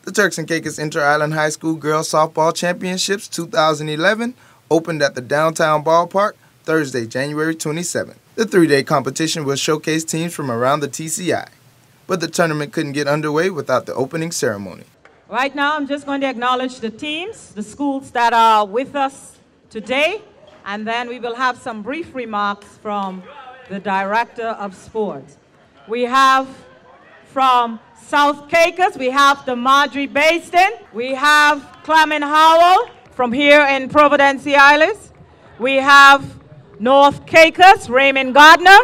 The Turks and Caicos Inter-Island High School Girls Softball Championships 2011 opened at the downtown ballpark Thursday, January 27th. The three-day competition will showcase teams from around the TCI, but the tournament couldn't get underway without the opening ceremony. Right now, I'm just going to acknowledge the teams, the schools that are with us today, and then we will have some brief remarks from the Director of Sports. We have from South Caicos, we have the Marjorie Basin. We have Clement Howell from here in Providence Isles. We have North Caicos, Raymond Gardner.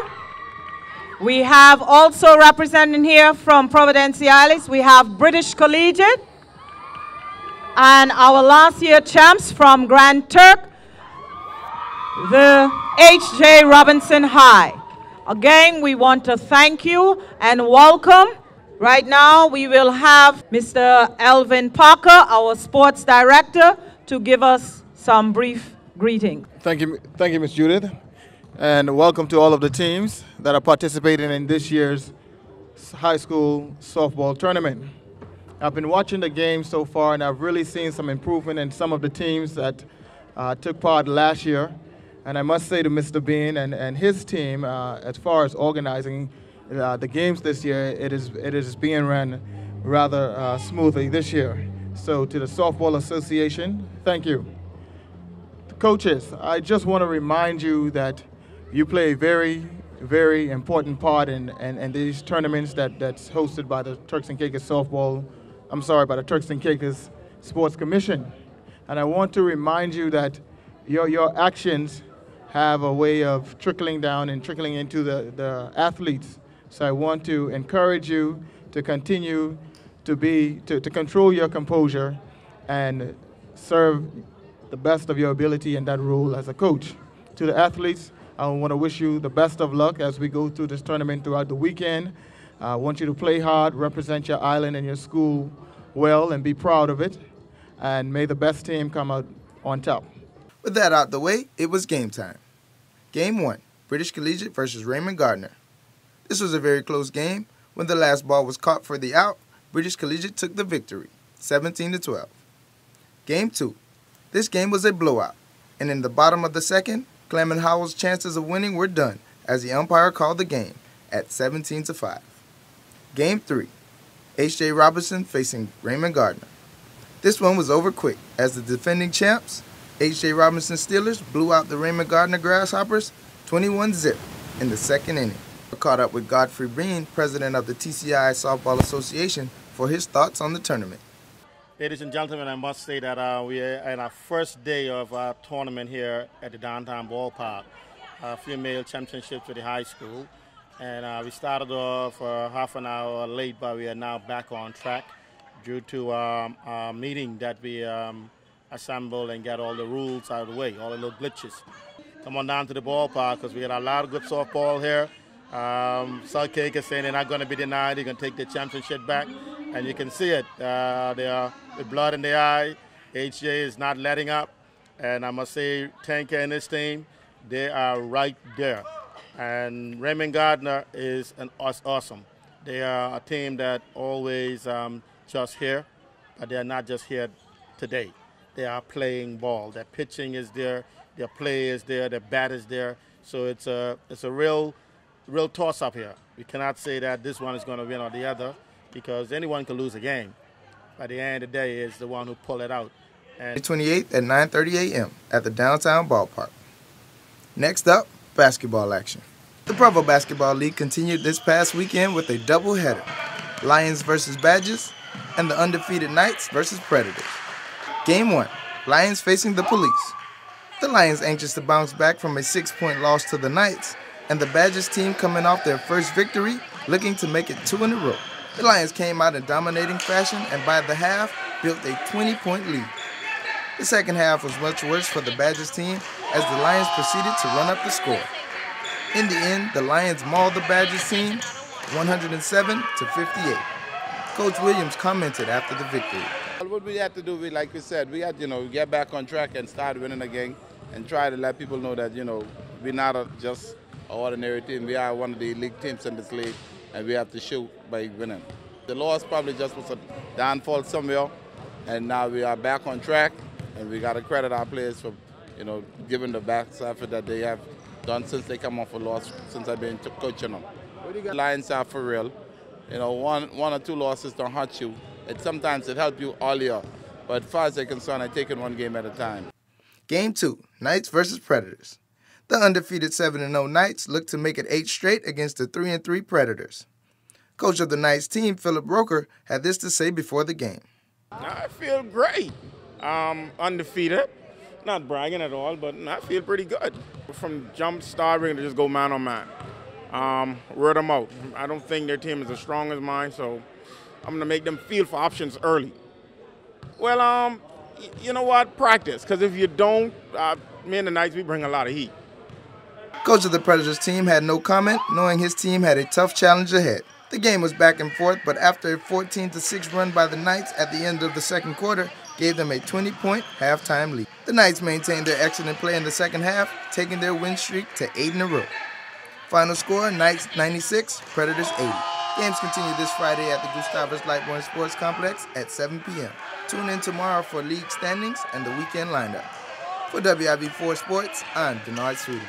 We have also representing here from Providence Isles, we have British Collegiate. And our last year champs from Grand Turk, the H.J. Robinson High. Again, we want to thank you and welcome. Right now, we will have Mr. Elvin Parker, our sports director, to give us some brief greetings. Thank you, Ms. Judith, and welcome to all of the teams that are participating in this year's high school softball tournament. I've been watching the game so far, and I've really seen some improvement in some of the teams that took part last year. And I must say to Mr. Bean and his team, as far as organizing the games this year, it is being run rather smoothly this year. So to the Softball Association, thank you. The coaches, I just want to remind you that you play a very, very important part in these tournaments that's hosted by the Turks and Caicos by the Turks and Caicos Sports Commission. And I want to remind you that your actions have a way of trickling down and trickling into the athletes. So I want to encourage you to continue to control your composure and serve the best of your ability in that role as a coach. To the athletes, I want to wish you the best of luck as we go through this tournament throughout the weekend. I want you to play hard, represent your island and your school well, and be proud of it. And may the best team come out on top. With that out the way, it was game time. Game 1, British Collegiate versus Raymond Gardner. This was a very close game. When the last ball was caught for the out, British Collegiate took the victory, 17-12. Game 2. This game was a blowout, and in the bottom of the second, Clement Howell's chances of winning were done as the umpire called the game at 17-5. Game 3. H.J. Robinson facing Raymond Gardner. This one was over quick as the defending champs, H.J. Robinson Steelers, blew out the Raymond Gardner Grasshoppers 21-0 in the second inning. I caught up with Godfrey Breen, president of the TCI Softball Association, for his thoughts on the tournament. Ladies and gentlemen, I must say that we are in our first day of our tournament here at the downtown ballpark, female championships for the high school. And we started off half an hour late, but we are now back on track due to our meeting that we assembled and get all the rules out of the way, all the little glitches. Come on down to the ballpark because we got a lot of good softball here. South Caicos saying they're not going to be denied. They're going to take the championship back. And you can see it. They are with blood in their eye. HJ is not letting up. And I must say, Tanker and his team, they are right there. And Raymond Gardner is awesome. They are a team that always just here, but they are not just here today. They are playing ball. Their pitching is there, their play is there, their bat is there. So it's a real toss-up here. We cannot say that this one is going to win or the other because anyone can lose a game. By the end of the day, it's the one who pull it out. And 28th at 9:30 a.m. at the downtown ballpark. Next up, basketball action. The Provo Basketball League continued this past weekend with a doubleheader. Lions versus Badgers and the undefeated Knights versus Predators. Game 1, Lions facing the Police. The Lions anxious to bounce back from a 6-point loss to the Knights, and the Badgers team coming off their first victory, looking to make it 2 in a row. The Lions came out in dominating fashion and by the half, built a 20-point lead. The second half was much worse for the Badgers team as the Lions proceeded to run up the score. In the end, the Lions mauled the Badgers team 107-58. Coach Williams commented after the victory. What we had to do, like we said, we had to get back on track and start winning again and try to let people know that we're not just an ordinary team. We are one of the elite teams in this league, and we have to show by winning. The loss probably just was a downfall somewhere, and now we are back on track, and we got to credit our players for, giving the best effort that they have done since they come off a loss, since I've been coaching them. The Lions are for real. One or two losses don't hurt you. Sometimes it helps you all year, but as far as they're concerned, I take it one game at a time. Game 2, Knights versus Predators. The undefeated 7-0 Knights look to make it 8 straight against the 3-3 Predators. Coach of the Knights team, Philip Roker, had this to say before the game. I feel great. Undefeated. Not bragging at all, but I feel pretty good. From jump start, we're going to just go man on man. Word them out. I don't think their team is as strong as mine, so I'm going to make them feel for options early. Well, you know what? Practice, because if you don't, me and the Knights, we bring a lot of heat. Coach of the Predators team had no comment, knowing his team had a tough challenge ahead. The game was back and forth, but after a 14-6 run by the Knights at the end of the second quarter gave them a 20-point halftime lead. The Knights maintained their excellent play in the second half, taking their win streak to 8 in a row. Final score, Knights 96, Predators 80. Games continue this Friday at the Gustavus Lightborn Sports Complex at 7 p.m. Tune in tomorrow for league standings and the weekend lineup. For WIV4 Sports, I'm Denard Sweetie.